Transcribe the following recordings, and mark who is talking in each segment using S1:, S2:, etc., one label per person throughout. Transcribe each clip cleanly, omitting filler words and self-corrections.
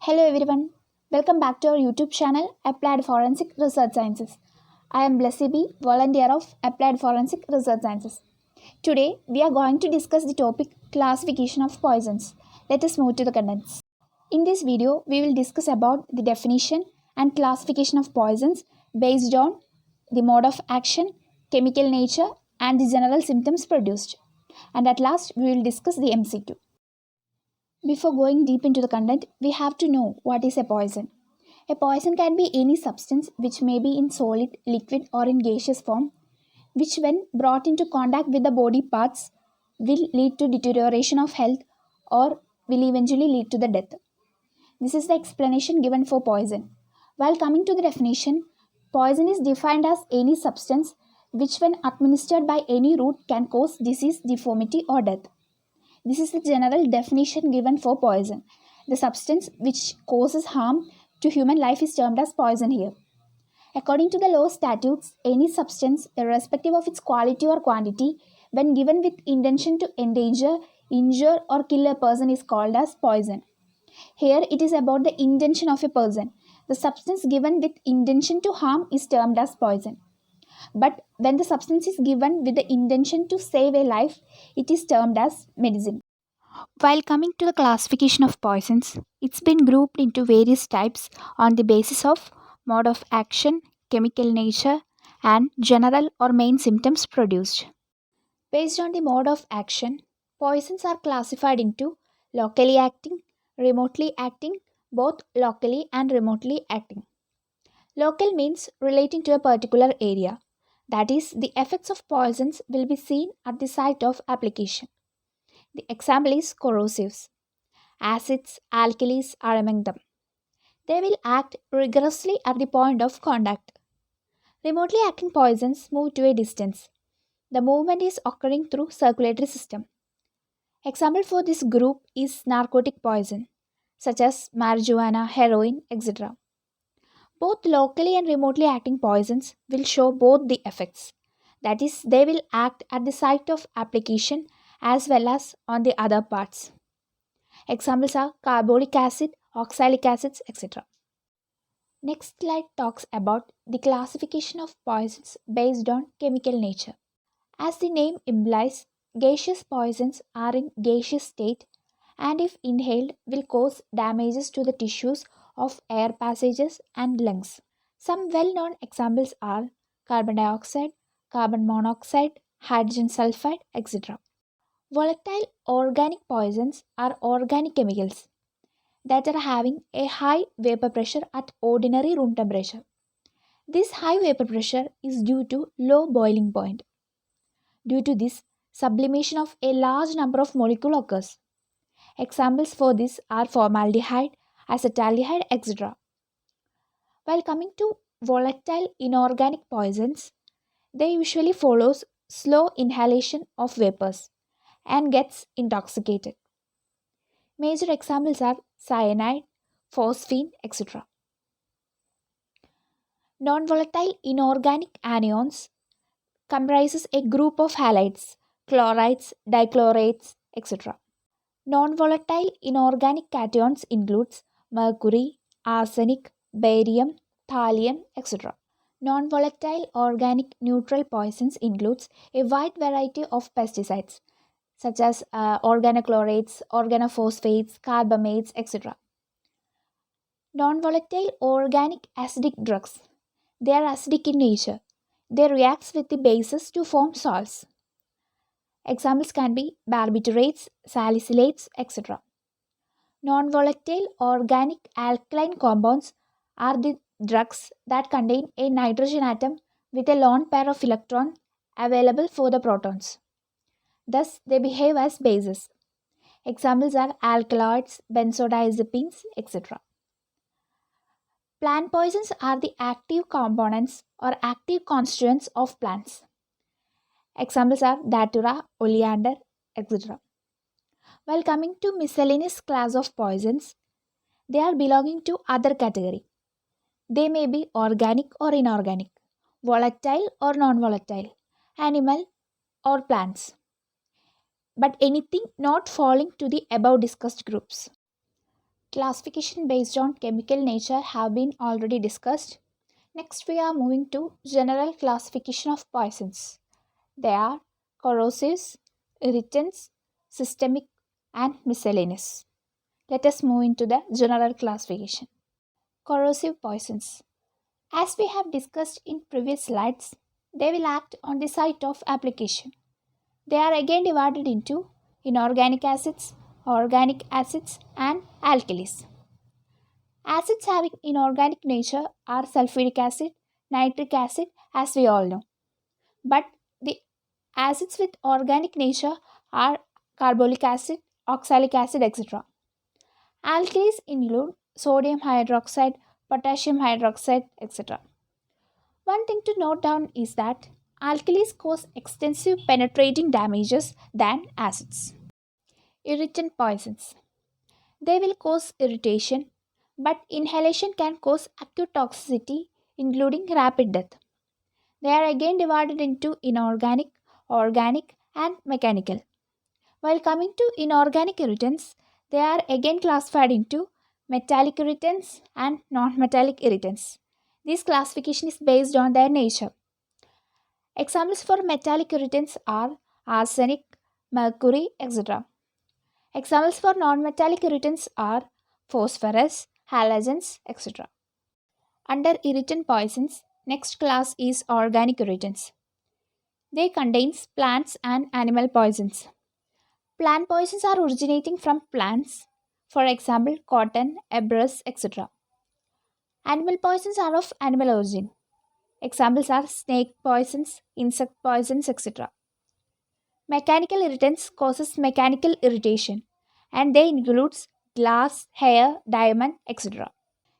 S1: Hello everyone, welcome back to our YouTube channel Applied Forensic Research Sciences. I am Blessy B, volunteer of Applied Forensic Research Sciences. Today we are going to discuss the topic classification of poisons. Let us move to the contents. In this video, we will discuss about the definition and classification of poisons based on the mode of action, chemical nature, and the general symptoms produced. And at last, we will discuss the MCQ. Before going deep into the content, we have to know what is a poison. A poison can be any substance which may be in solid, liquid, or in gaseous form, which, when brought into contact with the body parts, will lead to deterioration of health or will eventually lead to the death. This is the explanation given for poison. While coming to the definition, poison is defined as any substance which, when administered by any route, can cause disease, deformity, or death. This is the general definition given for poison. The substance which causes harm to human life is termed as poison here. According to the law statutes, any substance, irrespective of its quality or quantity, when given with intention to endanger, injure, or kill a person is called as poison. Here it is about the intention of a person. The substance given with intention to harm is termed as poison. But when the substance is given with the intention to save a life, it is termed as medicine. While coming to the classification of poisons, it's been grouped into various types on the basis of mode of action, chemical nature, and general or main symptoms produced. Based on the mode of action, poisons are classified into locally acting, remotely acting, both locally and remotely acting. Local means relating to a particular area. That is, the effects of poisons will be seen at the site of application. The example is corrosives. Acids, alkalis are among them. They will act rigorously at the point of contact. Remotely acting poisons move to a distance. The movement is occurring through circulatory system. Example for this group is narcotic poison, such as marijuana, heroin, etc. Both locally and remotely acting poisons will show both the effects. That is, they will act at the site of application as well as on the other parts. Examples are carbolic acid, oxalic acids, etc. Next slide talks about the classification of poisons based on chemical nature. As the name implies, gaseous poisons are in gaseous state and if inhaled will cause damages to the tissues of air passages and lungs. Some well-known examples are carbon dioxide, carbon monoxide, hydrogen sulfide, etc. Volatile organic poisons are organic chemicals that are having a high vapor pressure at ordinary room temperature. This high vapor pressure is due to low boiling point. Due to this, sublimation of a large number of molecules occurs. Examples for this are formaldehyde, acetaldehyde, etc. While coming to volatile inorganic poisons, they usually follows slow inhalation of vapors and gets intoxicated. Major examples are cyanide, phosphine, etc. Non-volatile inorganic anions comprises a group of halides, chlorides, dichlorates, etc. Non-volatile inorganic cations includes mercury, arsenic, barium, thallium, etc. Non-volatile organic neutral poisons includes a wide variety of pesticides such as organochlораtes, organophosphates, carbamates, etc. Non-volatile organic acidic drugs. They are acidic in nature. They react with the bases to form salts. Examples can be barbiturates, salicylates, etc. Non-volatile organic alkaline compounds are the drugs that contain a nitrogen atom with a lone pair of electrons available for the protons. Thus, they behave as bases. Examples are alkaloids, benzodiazepines, etc. Plant poisons are the active components or active constituents of plants. Examples are datura, oleander, etc. While coming to miscellaneous class of poisons, they are belonging to other category. They may be organic or inorganic, volatile or non-volatile, animal or plants, but anything not falling to the above discussed groups. Classification based on chemical nature have been already discussed. Next, we are moving to general classification of poisons. They are corrosives, irritants, systemic, and miscellaneous. Let us move into the general classification. Corrosive poisons. As we have discussed in previous slides, they will act on the site of application. They are again divided into inorganic acids, organic acids, and alkalis. Acids having inorganic nature are sulfuric acid, nitric acid, as we all know. But the acids with organic nature are carbolic acid, oxalic acid, etc. Alkalis include sodium hydroxide, potassium hydroxide, etc. One thing to note down is that alkalis cause extensive penetrating damages than acids. Irritant poisons. They will cause irritation, but inhalation can cause acute toxicity, including rapid death. They are again divided into inorganic, organic, and mechanical. While coming to inorganic irritants, they are again classified into metallic irritants and non-metallic irritants. This classification is based on their nature. Examples for metallic irritants are arsenic, mercury, etc. Examples for non-metallic irritants are phosphorus, halogens, etc. Under irritant poisons, next class is organic irritants. They contain plants and animal poisons. Plant poisons are originating from plants, for example, cotton, ebrus, etc. Animal poisons are of animal origin. Examples are snake poisons, insect poisons, etc. Mechanical irritants causes mechanical irritation and they includes glass, hair, diamond, etc.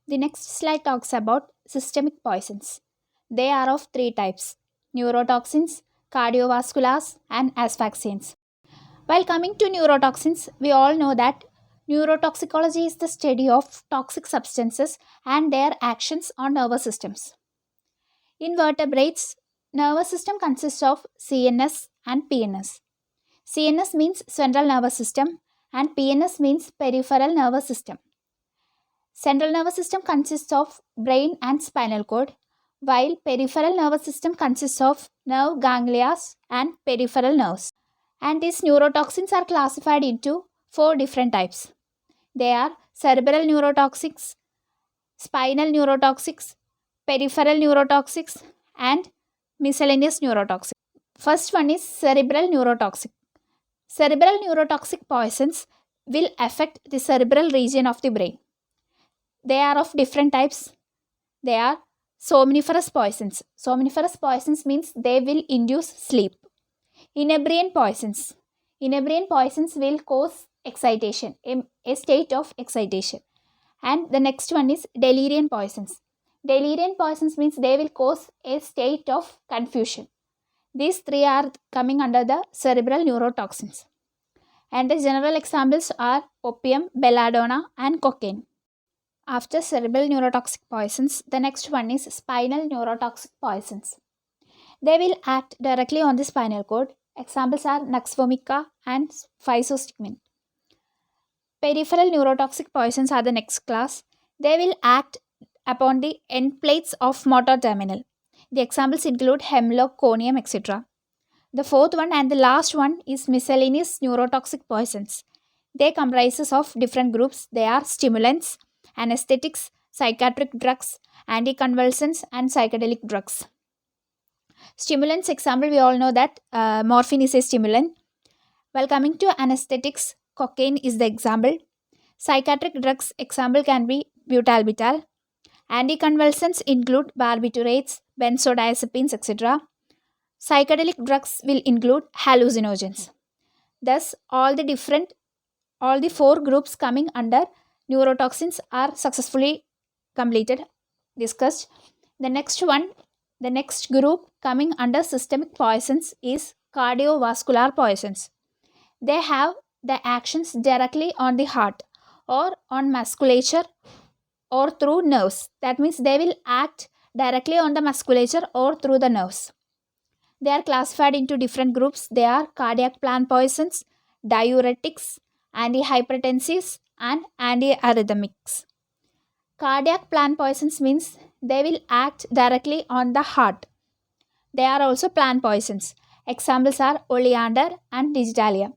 S1: The next slide talks about systemic poisons. They are of three types: neurotoxins, cardiovasculars, and asphyxiants. While coming to neurotoxins, we all know that neurotoxicology is the study of toxic substances and their actions on nervous systems. In vertebrates, nervous system consists of CNS and PNS. CNS means central nervous system and PNS means peripheral nervous system. Central nervous system consists of brain and spinal cord, while peripheral nervous system consists of nerve ganglia and peripheral nerves. And these neurotoxins are classified into four different types. They are cerebral neurotoxics, spinal neurotoxics, peripheral neurotoxics, and miscellaneous neurotoxic. First one is cerebral neurotoxic. Cerebral neurotoxic poisons will affect the cerebral region of the brain. They are of different types. They are somniferous poisons. Somniferous poisons means they will induce sleep. Inebriant poisons. Inebriant poisons will cause excitation, a state of excitation. And the next one is delirium poisons. Delirium poisons means they will cause a state of confusion. These three are coming under the cerebral neurotoxins. And the general examples are opium, belladonna, and cocaine. After cerebral neurotoxic poisons, the next one is spinal neurotoxic poisons. They will act directly on the spinal cord. Examples are nux vomica and physostigmine. Peripheral neurotoxic poisons are the next class. They will act upon the end plates of motor terminal. The examples include hemlock, conium, etc. The fourth one and the last one is miscellaneous neurotoxic poisons. They comprises of different groups. They are stimulants, anesthetics, psychiatric drugs, anticonvulsants, and psychedelic drugs. Stimulants example, we all know that morphine is a stimulant. While coming to anesthetics, cocaine is the example. Psychiatric drugs example can be butalbital. Anticonvulsants include barbiturates, benzodiazepines, etc. Psychedelic drugs will include hallucinogens. Thus, all the four groups coming under neurotoxins are successfully discussed. The next group coming under systemic poisons is cardiovascular poisons. They have the actions directly on the heart or on musculature or through nerves. That means they will act directly on the musculature or through the nerves. They are classified into different groups. They are cardiac plant poisons, diuretics, antihypertensives, and antiarrhythmics. Cardiac plant poisons means they will act directly on the heart. They are also plant poisons. Examples are oleander and digitalia.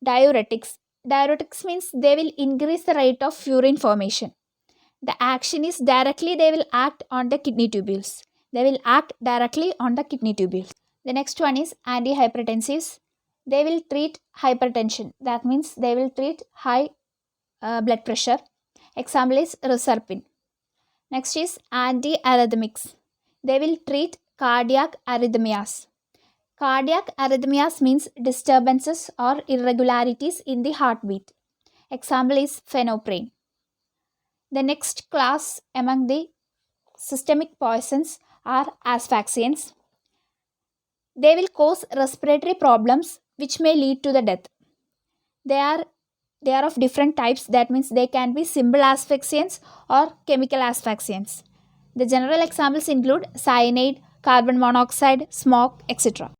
S1: Diuretics. Diuretics means they will increase the rate of urine formation. The action is directly they will act on the kidney tubules. They will act directly on the kidney tubules. The next one is antihypertensives. They will treat hypertension. That means they will treat high blood pressure. Example is reserpine. Next is antiarrhythmics. They will treat cardiac arrhythmias. Cardiac arrhythmias means disturbances or irregularities in the heartbeat. Example is phenoprene. The next class among the systemic poisons are asphyxiants. They will cause respiratory problems which may lead to the death. They are of different types. That means they can be simple asphyxiants or chemical asphyxiants. The general examples include cyanide, carbon monoxide, smoke, etc.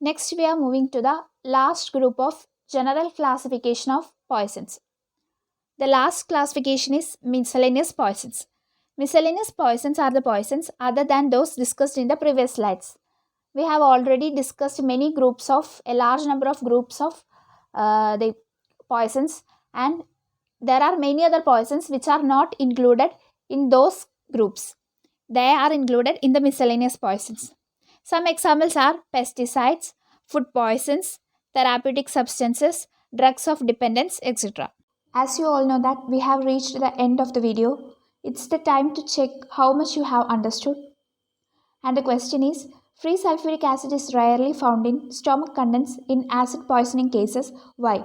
S1: Next, we are moving to the last group of general classification of poisons. The last classification is miscellaneous poisons. Miscellaneous poisons are the poisons other than those discussed in the previous slides. We have already discussed a large number of groups of the poisons, and there are many other poisons which are not included in those groups. They are included in the miscellaneous poisons. Some examples are pesticides, food poisons, therapeutic substances, drugs of dependence, etc. As you all know that we have reached the end of the video, it's the time to check how much you have understood. And the question is, free sulfuric acid is rarely found in stomach contents in acid poisoning cases. Why?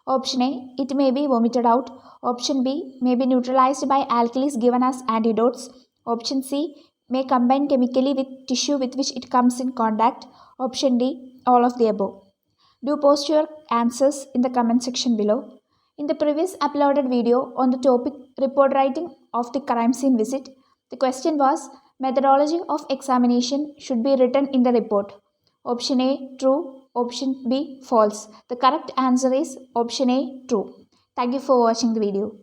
S1: Option A, it may be vomited out. Option B, may be neutralized by alkalis given as antidotes. Option C, may combine chemically with tissue with which it comes in contact. Option D, all of the above. Do post your answers in the comment section below. In the previous uploaded video on the topic report writing of the crime scene visit, the question was, methodology of examination should be written in the report. Option A, true. Option B, false. The correct answer is option A, true. Thank you for watching the video.